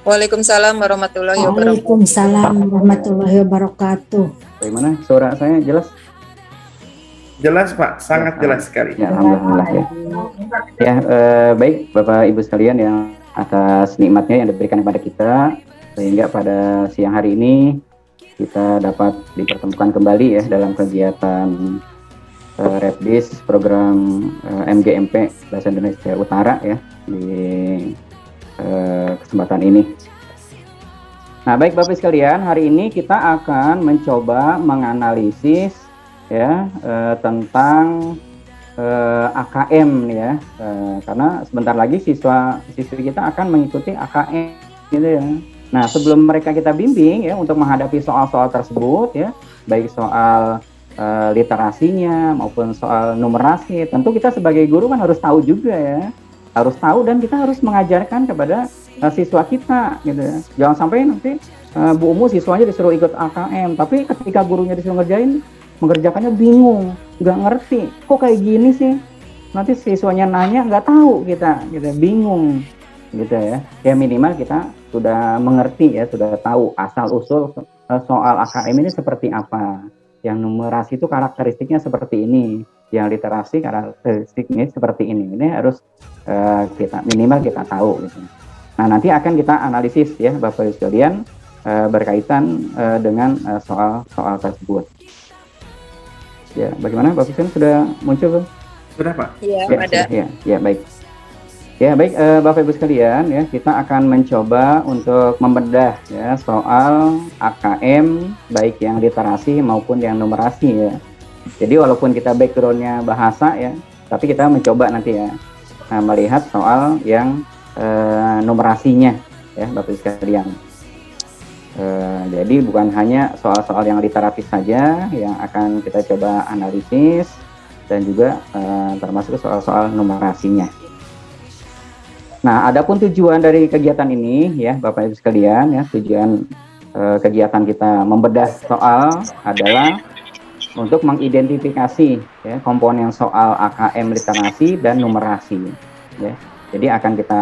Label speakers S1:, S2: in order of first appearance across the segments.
S1: Waalaikumsalam warahmatullahi wabarakatuh.
S2: Waalaikumsalam warahmatullahi wabarakatuh.
S3: Bagaimana suara saya jelas?
S4: Jelas Pak, sangat jelas sekali.
S3: Ya, alhamdulillah ya. Ya, baik Bapak Ibu sekalian yang atas nikmatnya yang diberikan kepada kita, sehingga pada siang hari ini kita dapat dipertemukan kembali ya dalam kegiatan Repdis program MGMP Bahasa Indonesia Utara ya di kesempatan ini. Nah, baik Bapak sekalian, hari ini kita akan mencoba menganalisis ya tentang AKM ya, karena sebentar lagi siswi kita akan mengikuti AKM gitu ya. Nah, sebelum mereka kita bimbing ya untuk menghadapi soal-soal tersebut ya, baik soal literasinya maupun soal numerasi, tentu kita sebagai guru kan harus tahu juga ya, harus tahu dan kita harus mengajarkan kepada siswa kita gitu ya. Jangan sampai nanti Bu Umu siswanya disuruh ikut AKM, tapi ketika gurunya disuruh mengerjakannya bingung, nggak ngerti, kok kayak gini sih? Nanti siswanya nanya nggak tahu kita, gitu, bingung, gitu ya. Ya minimal kita sudah mengerti ya, sudah tahu asal usul soal AKM ini seperti apa. Yang numerasi itu karakteristiknya seperti ini, yang literasi karakteristiknya seperti ini. Ini harus kita minimal kita tahu. Gitu. Nah nanti akan kita analisis ya Bapak Ibu sekalian berkaitan dengan soal tersebut. Ya, bagaimana Bapak Ibu sudah muncul belum?
S4: Sudah Pak?
S1: Iya,
S3: Ya,
S1: ada.
S3: Ya, baik. Ya, baik Bapak Ibu sekalian ya, kita akan mencoba untuk membedah ya soal AKM baik yang literasi maupun yang numerasi ya. Jadi walaupun kita backgroundnya bahasa ya, tapi kita mencoba nanti ya melihat soal yang numerasinya ya Bapak Ibu sekalian. Jadi bukan hanya soal-soal yang literatif saja yang akan kita coba analisis dan juga termasuk soal-soal numerasinya. Nah, adapun tujuan dari kegiatan ini ya Bapak Ibu sekalian ya, tujuan kegiatan kita membedah soal adalah untuk mengidentifikasi ya komponen soal AKM literasi dan numerasi ya. Jadi akan kita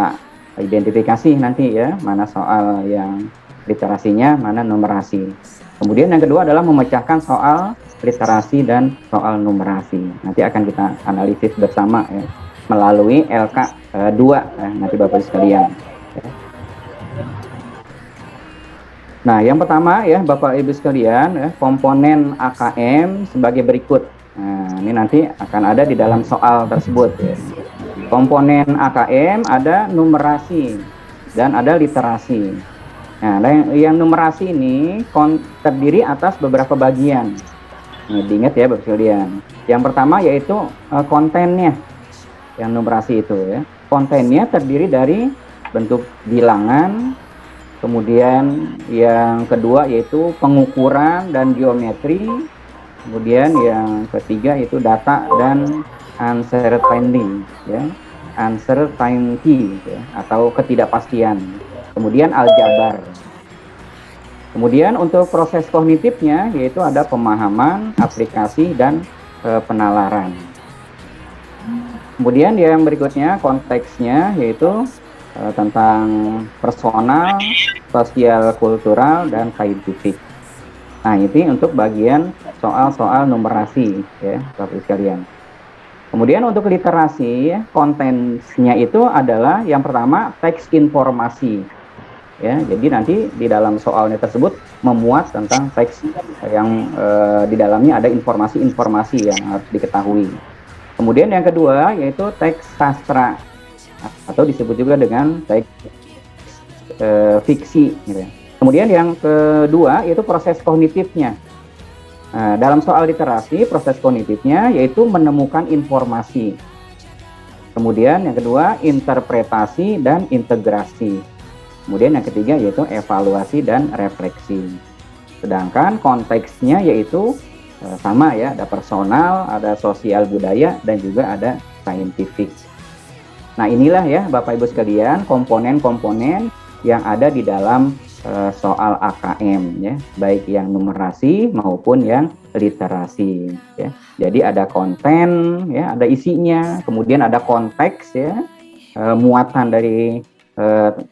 S3: identifikasi nanti ya mana soal yang literasinya, mana numerasi. Kemudian yang kedua adalah memecahkan soal literasi dan soal numerasi. Nanti akan kita analisis bersama ya melalui LK2 nanti Bapak sekalian. Nah, yang pertama ya Bapak Ibu sekalian ya, komponen AKM sebagai berikut. Nah, ini nanti akan ada di dalam soal tersebut ya. Komponen AKM ada numerasi dan ada literasi. Nah, yang numerasi ini terdiri atas beberapa bagian. Nah, diingat ya Bapak sekalian. Yang pertama yaitu kontennya. Yang numerasi itu ya. Kontennya terdiri dari bentuk bilangan, kemudian yang kedua yaitu pengukuran dan geometri, kemudian yang ketiga yaitu data dan uncertainty ya. Uncertainty ya, atau ketidakpastian. Kemudian aljabar. Kemudian untuk proses kognitifnya yaitu ada pemahaman, aplikasi dan penalaran. Kemudian yang berikutnya konteksnya yaitu tentang personal, sosial, kultural, dan saintifik. Nah, ini untuk bagian soal-soal numerasi ya Bapak sekalian. Kemudian untuk literasi, kontennya itu adalah yang pertama teks informasi. Ya, jadi nanti di dalam soalnya tersebut memuat tentang teks yang di dalamnya ada informasi-informasi yang harus diketahui. Kemudian yang kedua yaitu teks sastra atau disebut juga dengan teks fiksi. Gitu. Kemudian yang kedua yaitu proses kognitifnya. Nah, dalam soal literasi proses kognitifnya yaitu menemukan informasi. Kemudian yang kedua interpretasi dan integrasi. Kemudian yang ketiga yaitu evaluasi dan refleksi. Sedangkan konteksnya yaitu sama ya, ada personal, ada sosial budaya, dan juga ada saintifik. Nah inilah ya Bapak Ibu sekalian komponen-komponen yang ada di dalam soal AKM ya, baik yang numerasi maupun yang literasi ya. Jadi ada konten ya, ada isinya, kemudian ada konteks ya, muatan dari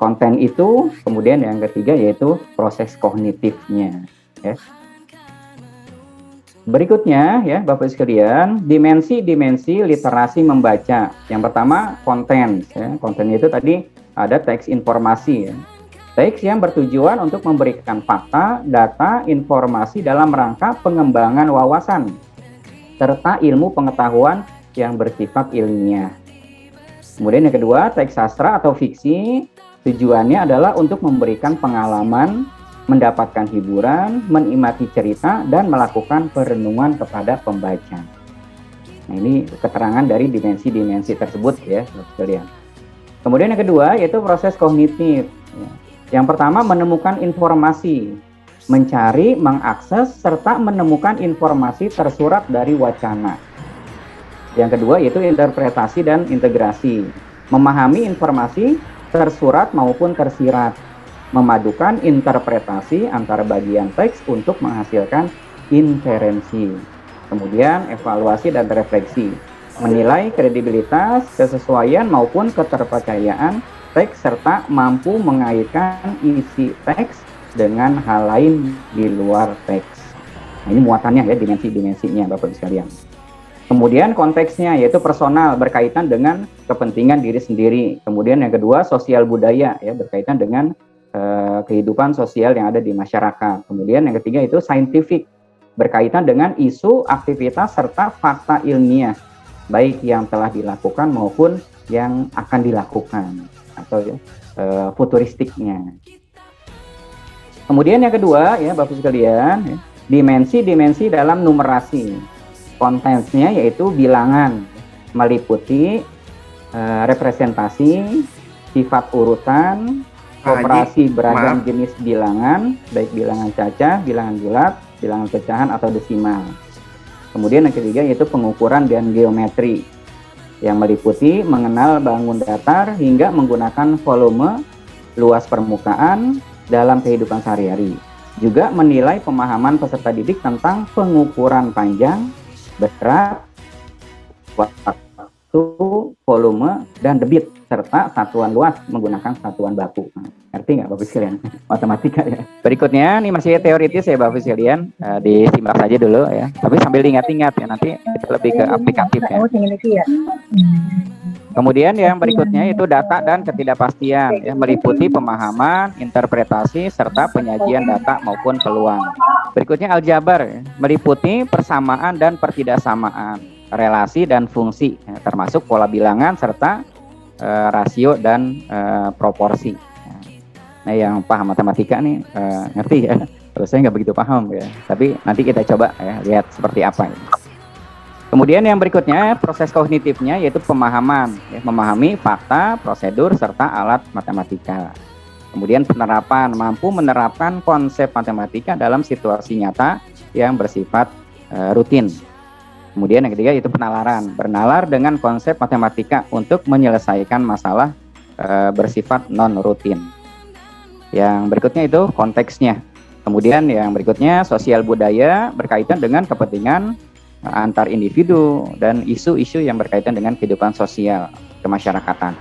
S3: konten itu, kemudian yang ketiga yaitu proses kognitifnya. Ya. Berikutnya ya Bapak sekalian, dimensi-dimensi literasi membaca. Yang pertama konten. Ya. Konten itu tadi ada teks informasi. Ya. Teks yang bertujuan untuk memberikan fakta, data, informasi dalam rangka pengembangan wawasan serta ilmu pengetahuan yang bersifat ilmiah. Kemudian yang kedua, teks sastra atau fiksi, tujuannya adalah untuk memberikan pengalaman, mendapatkan hiburan, menikmati cerita, dan melakukan perenungan kepada pembaca. Nah, ini keterangan dari dimensi-dimensi tersebut ya, sekalian. Kemudian yang kedua, yaitu proses kognitif. Yang pertama, menemukan informasi, mencari, mengakses, serta menemukan informasi tersurat dari wacana. Yang kedua yaitu interpretasi dan integrasi, memahami informasi tersurat maupun tersirat, memadukan interpretasi antara bagian teks untuk menghasilkan inferensi. Kemudian evaluasi dan refleksi, menilai kredibilitas, kesesuaian maupun keterpercayaan teks serta mampu mengaitkan isi teks dengan hal lain di luar teks. Nah, ini muatannya ya, dimensi-dimensinya Bapak sekalian. Kemudian konteksnya yaitu personal, berkaitan dengan kepentingan diri sendiri. Kemudian yang kedua sosial budaya ya, berkaitan dengan kehidupan sosial yang ada di masyarakat. Kemudian yang ketiga itu scientific, berkaitan dengan isu, aktivitas serta fakta ilmiah, baik yang telah dilakukan maupun yang akan dilakukan atau futuristiknya. Kemudian yang kedua ya Bapak sekalian, ya, dimensi-dimensi dalam numerasi. Kontennya yaitu bilangan, meliputi representasi, sifat urutan, operasi beragam jenis bilangan, baik bilangan cacah, bilangan bulat, bilangan pecahan atau desimal. Kemudian yang ketiga yaitu pengukuran dan geometri, yang meliputi mengenal bangun datar hingga menggunakan volume, luas permukaan dalam kehidupan sehari-hari. Juga menilai pemahaman peserta didik tentang pengukuran panjang, berat, waktu, volume, dan debit, serta satuan luas menggunakan satuan baku. Ngerti nggak Bapak sekalian? Matematika ya. Berikutnya, ini masih teoritis ya Bapak sekalian, disimak saja dulu ya. Tapi sambil diingat-ingat ya, nanti kita lebih ke aplikatif ya. Kemudian yang berikutnya itu data dan ketidakpastian, ya, meliputi pemahaman, interpretasi, serta penyajian data maupun peluang. Berikutnya aljabar, ya, meliputi persamaan dan pertidaksamaan, relasi dan fungsi, ya, termasuk pola bilangan serta rasio dan proporsi. Nah, yang paham matematika nih ngerti ya. Terus saya nggak begitu paham ya. Tapi nanti kita coba ya lihat seperti apa. Ya. Kemudian yang berikutnya proses kognitifnya yaitu pemahaman, ya, memahami fakta, prosedur serta alat matematika. Kemudian penerapan, mampu menerapkan konsep matematika dalam situasi nyata yang bersifat rutin. Kemudian yang ketiga yaitu penalaran, bernalar dengan konsep matematika untuk menyelesaikan masalah bersifat non rutin. Yang berikutnya itu konteksnya. Kemudian yang berikutnya sosial budaya, berkaitan dengan kepentingan antar individu dan isu-isu yang berkaitan dengan kehidupan sosial kemasyarakatan.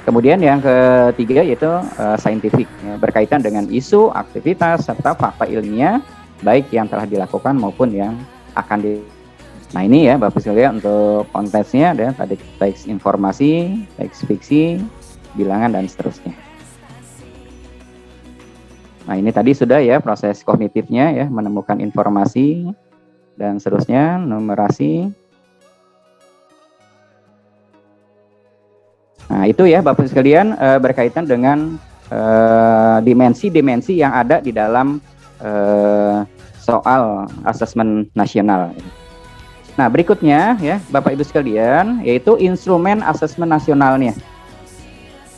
S3: Kemudian yang ketiga yaitu scientific, ya, berkaitan dengan isu, aktivitas serta fakta ilmiah baik yang telah dilakukan maupun yang akan di. Nah ini ya Bapak sekalian untuk konteksnya ada tadi teks informasi, teks fiksi, bilangan dan seterusnya. Nah ini tadi sudah ya proses kognitifnya ya, menemukan informasi dan seterusnya, numerasi. Nah itu ya Bapak sekalian berkaitan dengan dimensi-dimensi yang ada di dalam soal asesmen nasional. Nah berikutnya ya Bapak Ibu sekalian yaitu instrumen asesmen nasionalnya.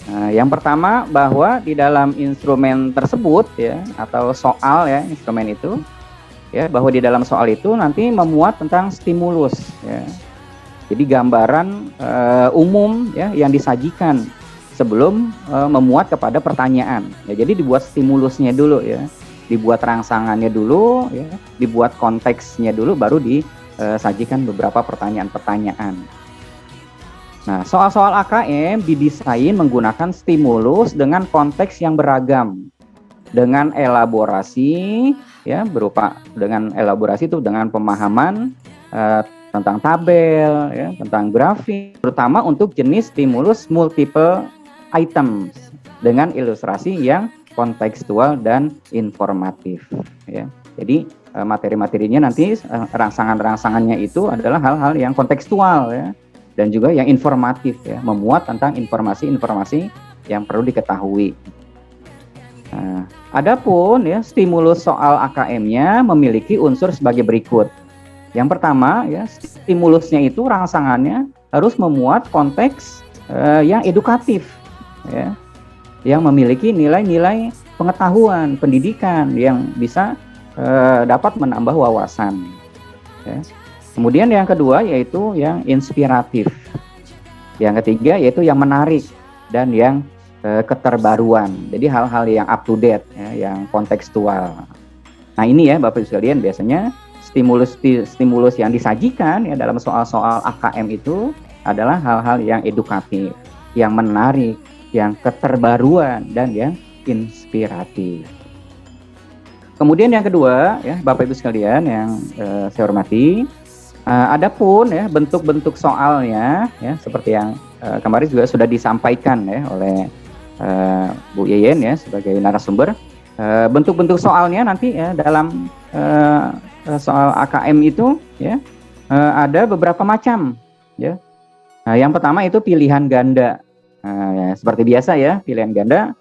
S3: Nah, yang pertama bahwa di dalam instrumen tersebut ya atau soal ya instrumen itu ya bahwa di dalam soal itu nanti memuat tentang stimulus ya. Jadi gambaran umum ya yang disajikan sebelum memuat kepada pertanyaan. Ya, jadi dibuat stimulusnya dulu ya. Dibuat rangsangannya dulu ya, dibuat konteksnya dulu baru disajikan beberapa pertanyaan-pertanyaan. Nah, soal-soal AKM didesain menggunakan stimulus dengan konteks yang beragam, dengan elaborasi ya itu dengan pemahaman tentang tabel ya, tentang grafik, terutama untuk jenis stimulus multiple items dengan ilustrasi yang kontekstual dan informatif ya. Jadi materi-materinya nanti rangsangan-rangsangannya itu adalah hal-hal yang kontekstual ya, dan juga yang informatif ya, memuat tentang informasi-informasi yang perlu diketahui. Nah, adapun ya stimulus soal AKM-nya memiliki unsur sebagai berikut. Yang pertama ya, stimulusnya itu rangsangannya harus memuat konteks yang edukatif ya, yang memiliki nilai-nilai pengetahuan, pendidikan yang bisa dapat menambah wawasan ya. Kemudian yang kedua yaitu yang inspiratif. Yang ketiga yaitu yang menarik dan yang keterbaruan. Jadi hal-hal yang up to date ya, yang kontekstual. Nah, ini ya Bapak Ibu sekalian, biasanya stimulus yang disajikan ya dalam soal-soal AKM itu adalah hal-hal yang edukatif, yang menarik, yang keterbaruan dan yang inspiratif. Kemudian yang kedua ya Bapak Ibu sekalian yang saya hormati, adapun ya bentuk-bentuk soalnya ya seperti yang kemarin juga sudah disampaikan ya oleh Bu Yeyen ya sebagai narasumber, bentuk-bentuk soalnya nanti ya dalam soal AKM itu ya ada beberapa macam ya. Nah, yang pertama itu pilihan ganda. Ya, seperti biasa ya, pilihan ganda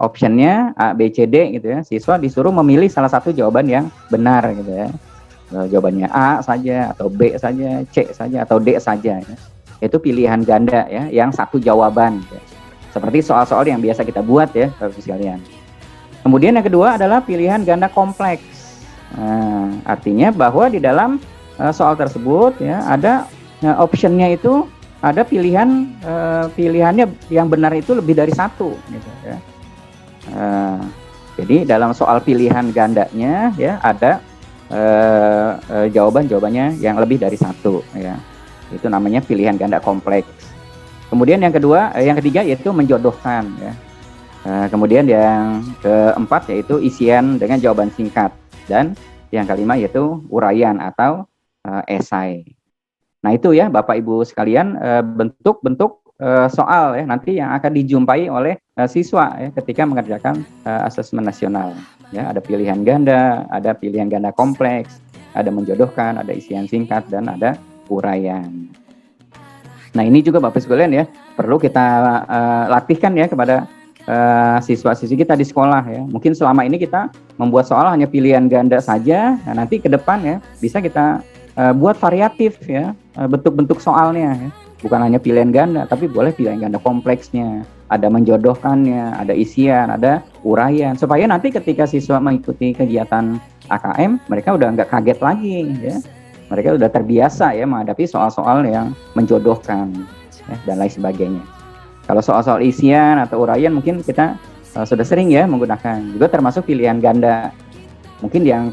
S3: optionnya A, B, C, D gitu ya. Siswa disuruh memilih salah satu jawaban yang benar gitu ya. Jawabannya A saja atau B saja, C saja atau D saja ya. Itu pilihan ganda ya, yang satu jawaban ya. Seperti soal-soal yang biasa kita buat ya Bapak sekalian. Kemudian yang kedua adalah pilihan ganda kompleks. Artinya bahwa di dalam soal tersebut ya ada optionnya itu ada pilihannya yang benar itu lebih dari satu gitu ya. Jadi dalam soal pilihan gandanya ya ada jawabannya yang lebih dari satu ya. Itu namanya pilihan ganda kompleks. Kemudian yang ketiga yaitu menjodohkan ya. Kemudian yang keempat yaitu isian dengan jawaban singkat, dan yang kelima yaitu uraian atau esai. Nah, itu ya Bapak Ibu sekalian bentuk-bentuk soal ya nanti yang akan dijumpai oleh siswa ya ketika mengerjakan asesmen nasional. Ya, ada pilihan ganda, ada pilihan ganda kompleks, ada menjodohkan, ada isian singkat, dan ada uraian. Nah, ini juga Bapak sekalian ya perlu kita latihkan ya kepada siswa-siswi kita di sekolah ya. Mungkin selama ini kita membuat soal hanya pilihan ganda saja. Nah, nanti ke depan ya bisa kita buat variatif ya bentuk-bentuk soalnya ya. Bukan hanya pilihan ganda, tapi boleh pilihan ganda kompleksnya, ada menjodohkannya, ada isian, ada uraian, supaya nanti ketika siswa mengikuti kegiatan AKM mereka udah nggak kaget lagi ya. Mereka udah terbiasa ya menghadapi soal-soal yang menjodohkan ya, dan lain sebagainya. Kalau soal-soal isian atau uraian mungkin kita sudah sering ya menggunakan, juga termasuk pilihan ganda. Mungkin yang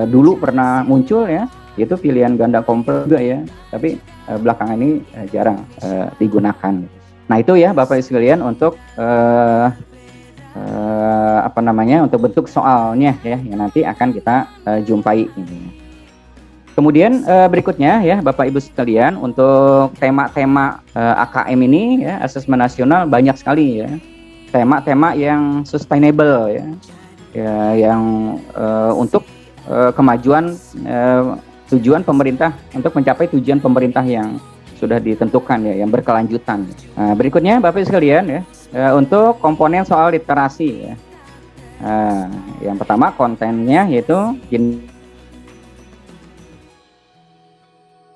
S3: dulu pernah muncul ya, itu pilihan ganda kompleks juga ya, tapi belakangan ini jarang digunakan. Nah, itu ya Bapak Ibu sekalian untuk untuk bentuk soalnya ya yang nanti akan kita jumpai ini. Kemudian berikutnya ya Bapak Ibu sekalian, untuk tema-tema AKM ini ya, asesmen nasional banyak sekali ya. Tema-tema yang sustainable ya. Yang untuk kemajuan tujuan pemerintah, untuk mencapai tujuan pemerintah yang sudah ditentukan ya, yang berkelanjutan. Nah, berikutnya Bapak Ibu sekalian ya, untuk komponen soal literasi ya. Yang pertama kontennya yaitu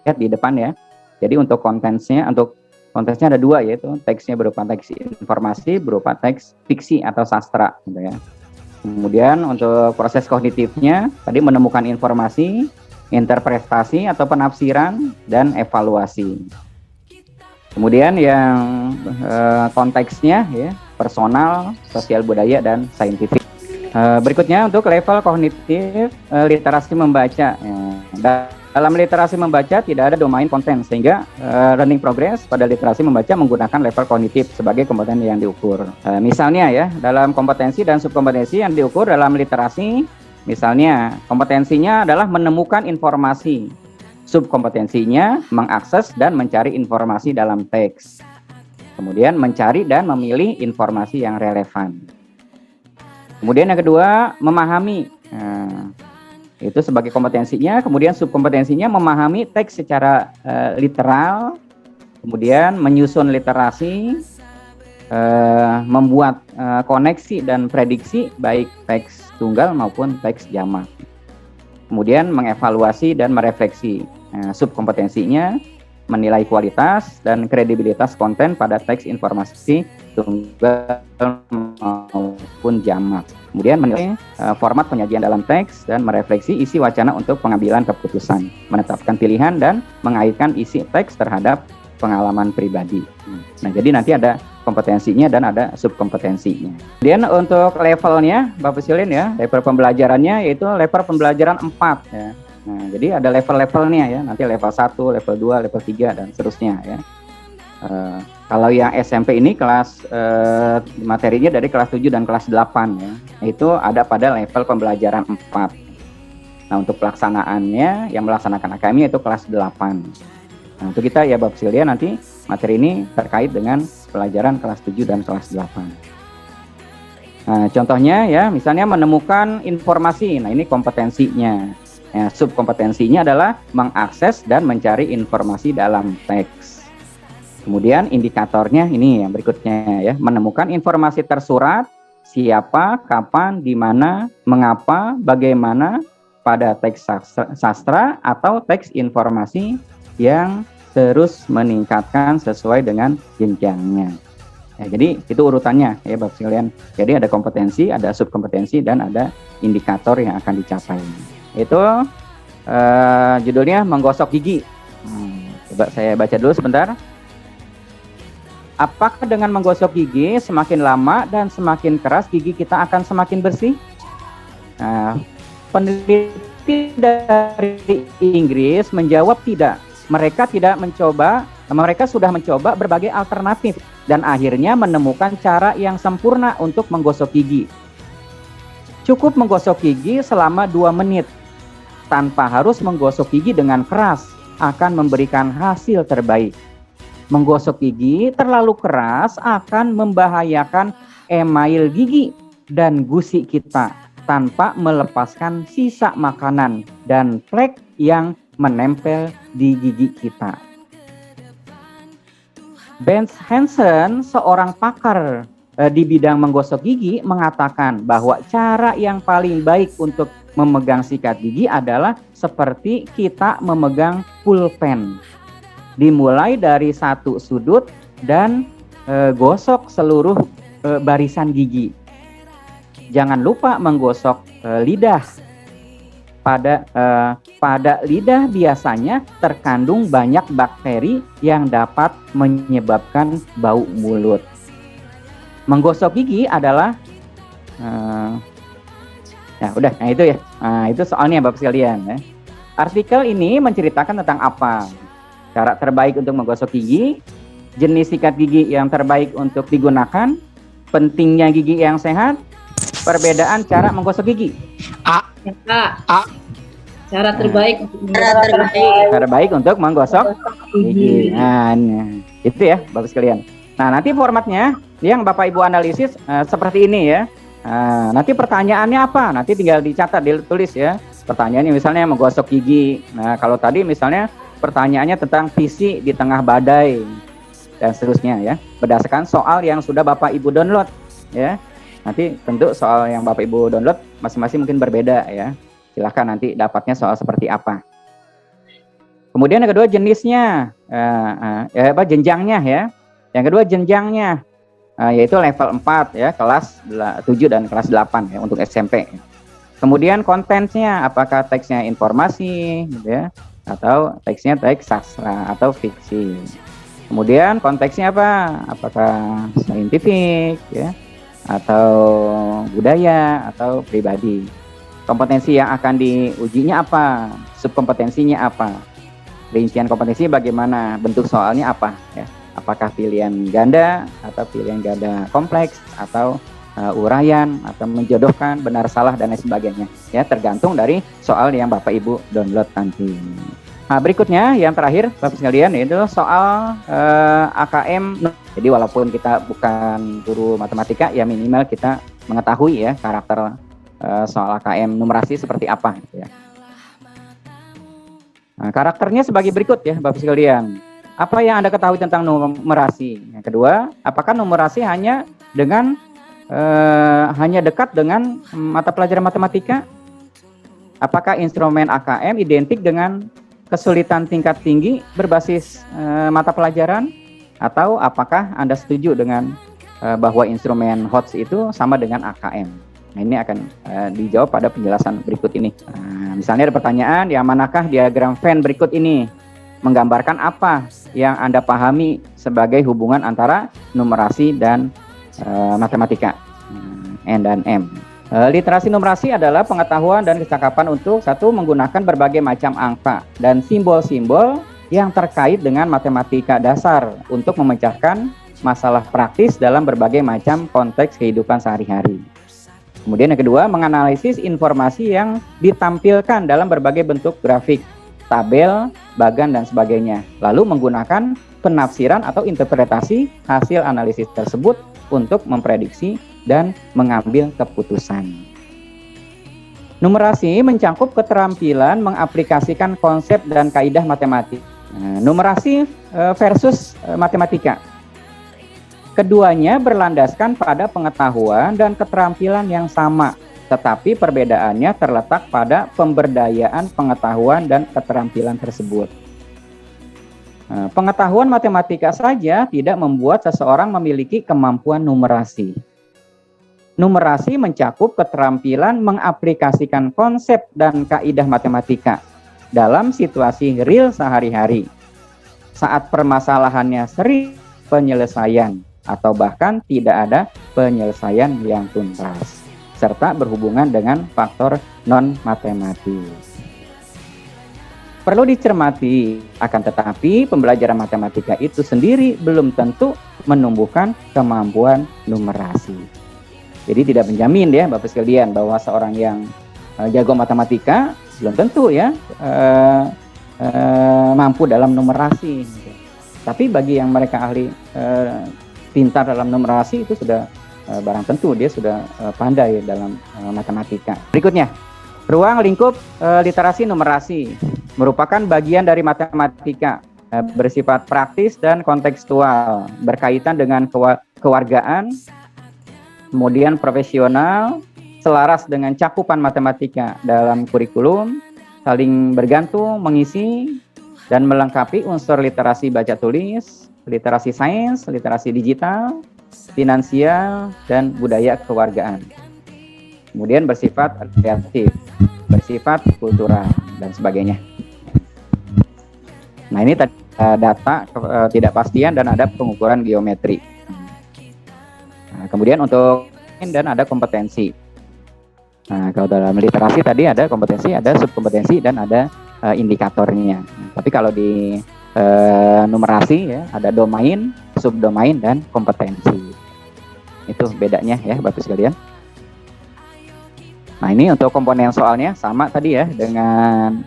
S3: lihat di depan ya. Jadi untuk kontennya ada dua, yaitu teksnya berupa teks informasi, berupa teks fiksi atau sastra gitu ya. Kemudian untuk proses kognitifnya tadi menemukan informasi, interpretasi atau penafsiran, dan evaluasi. Kemudian yang konteksnya ya personal, sosial budaya, dan saintifik. Berikutnya untuk level kognitif literasi membaca ya. Dalam literasi membaca tidak ada domain konten, sehingga learning progress pada literasi membaca menggunakan level kognitif sebagai komponen yang diukur. Misalnya ya, dalam kompetensi dan subkompetensi yang diukur dalam literasi, misalnya kompetensinya adalah menemukan informasi, subkompetensinya mengakses dan mencari informasi dalam teks, kemudian mencari dan memilih informasi yang relevan. Kemudian yang kedua, memahami. Itu sebagai kompetensinya. Kemudian subkompetensinya memahami teks secara literal, kemudian menyusun literasi, membuat koneksi dan prediksi baik teks tunggal maupun teks jamak. Kemudian mengevaluasi dan merefleksi. Subkompetensinya menilai kualitas dan kredibilitas konten pada teks informasi tunggal maupun jamak. Kemudian menilai format penyajian dalam teks dan merefleksi isi wacana untuk pengambilan keputusan, menetapkan pilihan dan mengaitkan isi teks terhadap pengalaman pribadi. Nah, jadi nanti ada kompetensinya dan ada subkompetensinya. Kemudian untuk levelnya, Bapak Silin ya, level pembelajarannya yaitu level pembelajaran 4 ya. Nah, jadi ada level-levelnya ya, nanti level 1, level 2, level 3 dan seterusnya ya. Kalau yang SMP ini kelas materinya dari kelas 7 dan kelas 8 ya. Itu ada pada level pembelajaran 4. Nah, untuk pelaksanaannya yang melaksanakan AKM itu kelas 8. Nah, untuk kita ya Bapak Silya nanti materi ini terkait dengan pelajaran kelas 7 dan kelas 8. Nah, contohnya ya, misalnya menemukan informasi. Nah, ini kompetensinya. Ya, subkompetensinya adalah mengakses dan mencari informasi dalam teks. Kemudian indikatornya ini yang berikutnya ya, menemukan informasi tersurat, siapa, kapan, di mana, mengapa, bagaimana pada teks sastra atau teks informasi yang terus meningkatkan sesuai dengan jenjangnya. Ya, jadi itu urutannya ya Bapak sekalian. Jadi ada kompetensi, ada subkompetensi dan ada indikator yang akan dicapai. Itu judulnya menggosok gigi. Coba saya baca dulu sebentar. Apakah dengan menggosok gigi semakin lama dan semakin keras gigi kita akan semakin bersih? Nah, peneliti dari Inggris menjawab tidak. Mereka sudah mencoba berbagai alternatif dan akhirnya menemukan cara yang sempurna untuk menggosok gigi. Cukup menggosok gigi selama 2 menit. Tanpa harus menggosok gigi dengan keras, akan memberikan hasil terbaik. Menggosok gigi terlalu keras akan membahayakan email gigi dan gusi kita tanpa melepaskan sisa makanan dan flek yang menempel di gigi kita. Ben Hansen, seorang pakar di bidang menggosok gigi, mengatakan bahwa cara yang paling baik untuk memegang sikat gigi adalah seperti kita memegang pulpen. Dimulai dari satu sudut dan gosok seluruh barisan gigi. Jangan lupa menggosok lidah. Pada lidah biasanya terkandung banyak bakteri yang dapat menyebabkan bau mulut. Menggosok gigi adalah ya udah, nah itu ya. Nah, itu soalnya Bapak sekalian ya. Artikel ini menceritakan tentang apa? Cara terbaik untuk menggosok gigi, jenis sikat gigi yang terbaik untuk digunakan, pentingnya gigi yang sehat, perbedaan cara menggosok gigi.
S5: Cara terbaik
S3: untuk menggosok gigi. Nah, itu ya Bapak sekalian. Nah, nanti formatnya yang Bapak Ibu analisis seperti ini ya. Nanti pertanyaannya apa? Nanti tinggal dicatat, ditulis ya. Pertanyaannya misalnya menggosok gigi. Nah, kalau tadi misalnya pertanyaannya tentang visi di tengah badai dan seterusnya ya. Berdasarkan soal yang sudah Bapak Ibu download ya. Nanti tentu soal yang Bapak Ibu download masing-masing mungkin berbeda ya. Silahkan nanti dapatnya soal seperti apa. Kemudian yang kedua jenisnya, jenjangnya ya. Yang kedua jenjangnya, yaitu level 4 ya, kelas 7 dan kelas 8 ya untuk SMP. Kemudian kontennya, apakah teksnya informasi gitu ya, atau teksnya teks sastra atau fiksi. Kemudian konteksnya apa? Apakah saintifik ya, atau budaya atau pribadi. Kompetensi yang akan diujinya apa? Subkompetensinya apa? Rincian kompetensi bagaimana? Bentuk soalnya apa? Ya. Apakah pilihan ganda atau pilihan ganda kompleks atau uraian atau menjodohkan, benar salah dan lain sebagainya. Ya, tergantung dari soal yang Bapak Ibu download nanti. Nah, berikutnya yang terakhir Bapak sekalian yaitu soal AKM. Jadi walaupun kita bukan guru matematika, ya minimal kita mengetahui ya karakter soal AKM numerasi seperti apa gitu ya. Nah, karakternya sebagai berikut ya Bapak sekalian. Apa yang Anda ketahui tentang numerasi? Yang kedua, apakah numerasi hanya dekat dengan mata pelajaran matematika? Apakah instrumen AKM identik dengan kesulitan tingkat tinggi berbasis mata pelajaran? Atau apakah Anda setuju dengan bahwa instrumen HOTS itu sama dengan AKM? Nah, ini akan dijawab pada penjelasan berikut ini. Misalnya ada pertanyaan, yang manakah diagram Venn berikut ini? Menggambarkan apa yang Anda pahami sebagai hubungan antara numerasi dan matematika, N dan M. Literasi numerasi adalah pengetahuan dan kecakapan untuk satu menggunakan berbagai macam angka dan simbol-simbol yang terkait dengan matematika dasar untuk memecahkan masalah praktis dalam berbagai macam konteks kehidupan sehari-hari. Kemudian yang kedua, menganalisis informasi yang ditampilkan dalam berbagai bentuk grafik, tabel, bagan, dan sebagainya. Lalu menggunakan penafsiran atau interpretasi hasil analisis tersebut untuk memprediksi dan mengambil keputusan. Numerasi mencakup keterampilan mengaplikasikan konsep dan kaidah matematik. Numerasi versus matematika. Keduanya berlandaskan pada pengetahuan dan keterampilan yang sama, tetapi perbedaannya terletak pada pemberdayaan pengetahuan dan keterampilan tersebut. Pengetahuan matematika saja tidak membuat seseorang memiliki kemampuan numerasi. Numerasi mencakup keterampilan mengaplikasikan konsep dan kaidah matematika dalam situasi real sehari-hari. Saat permasalahannya sering penyelesaian atau bahkan tidak ada penyelesaian yang tuntas, serta berhubungan dengan faktor non-matematis. Perlu dicermati, akan tetapi pembelajaran matematika itu sendiri belum tentu menumbuhkan kemampuan numerasi. Jadi tidak menjamin ya Bapak sekalian bahwa seorang yang jago matematika belum tentu ya mampu dalam numerasi. Tapi bagi yang mereka ahli pintar dalam numerasi itu sudah barang tentu dia sudah pandai dalam matematika. Berikutnya, ruang lingkup literasi numerasi merupakan bagian dari matematika bersifat praktis dan kontekstual, berkaitan dengan kewargaan, kemudian profesional, selaras dengan cakupan matematika dalam kurikulum, saling bergantung, mengisi, dan melengkapi unsur literasi baca tulis, literasi sains, literasi digital, finansial, dan budaya kewargaan. Kemudian bersifat kreatif, bersifat kultural, dan sebagainya. Nah, ini data ketidakpastian dan ada pengukuran geometri. Nah, kemudian untuk dan ada kompetensi. Nah, kalau dalam literasi tadi ada kompetensi, ada subkompetensi, dan ada indikatornya. Tapi kalau di numerasi ya ada domain, subdomain, dan kompetensi. Itu bedanya ya Bapak sekalian. Nah, ini untuk komponen soalnya sama tadi ya dengan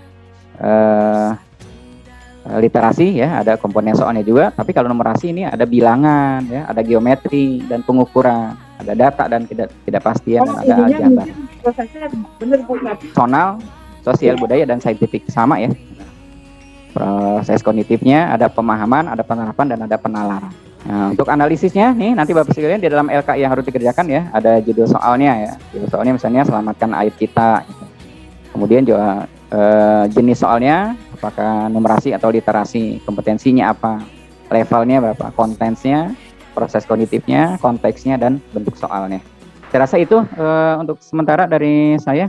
S3: literasi ya, ada komponen soalnya juga. Tapi kalau numerasi ini ada bilangan ya, ada geometri dan pengukuran, ada data dan ketidakpastian, dan ada aljabar. Personal, sosial, budaya, dan saintifik sama ya. Proses kognitifnya ada pemahaman, ada penerapan, dan ada penalaran. Nah, untuk analisisnya nih nanti Bapak sekalian di dalam LK yang harus dikerjakan ya, ada judul soalnya ya. Judul soalnya misalnya selamatkan air kita gitu. Kemudian juga jenis soalnya apakah numerasi atau literasi, kompetensinya apa, levelnya berapa, kontensnya, proses kognitifnya, konteksnya, dan bentuk soalnya. Saya rasa itu untuk sementara dari saya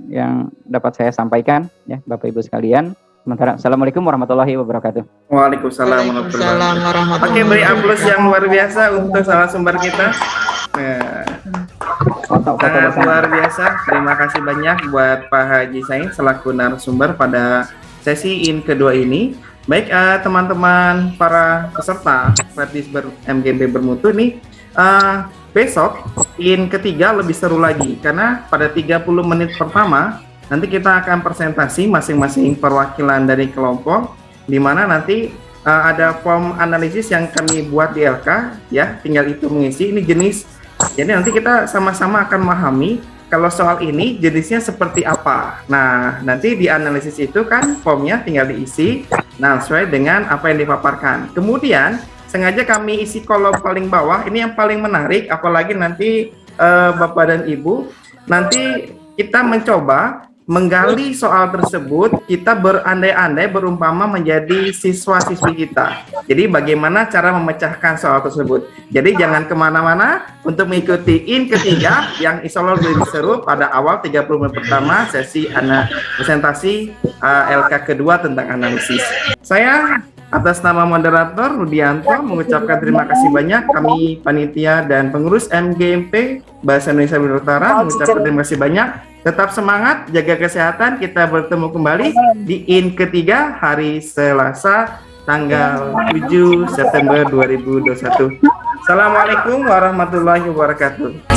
S3: yang dapat saya sampaikan ya Bapak Ibu sekalian. Sementara, Assalamualaikum warahmatullahi wabarakatuh.
S4: Waalaikumsalam warahmatullahi wabarakatuh. Oke, beri aplaus yang luar biasa untuk salah sumber kita.
S3: foto-foto bersama.
S4: Luar biasa. Terima kasih banyak buat Pak Haji Sain selaku narasumber pada sesi in kedua ini. Baik teman-teman para peserta Fredis MGB Bermutu nih, besok in ketiga lebih seru lagi karena pada 30 menit pertama nanti kita akan presentasi masing-masing perwakilan dari kelompok, di mana nanti ada form analisis yang kami buat di LK ya, tinggal itu mengisi ini jenis. Jadi nanti kita sama-sama akan memahami kalau soal ini jenisnya seperti apa. Nah, nanti di analisis itu kan formnya tinggal diisi, nah sesuai dengan apa yang dipaparkan. Kemudian sengaja kami isi kolom paling bawah, ini yang paling menarik, apalagi nanti Bapak dan Ibu, nanti kita mencoba menggali soal tersebut, kita berandai-andai berumpama menjadi siswa-siswi kita. Jadi bagaimana cara memecahkan soal tersebut. Jadi jangan kemana-mana untuk mengikuti in ketiga yang insya Allah lebih seru pada awal 30 menit pertama sesi presentasi LK kedua tentang analisis. Saya atas nama moderator Rudianto mengucapkan terima kasih banyak. Kami panitia dan pengurus MGMP Bahasa Indonesia Bidang Utara mengucapkan terima kasih banyak. Tetap semangat, jaga kesehatan. Kita bertemu kembali di in ketiga hari Selasa tanggal 7 September 2021. Assalamualaikum warahmatullahi wabarakatuh.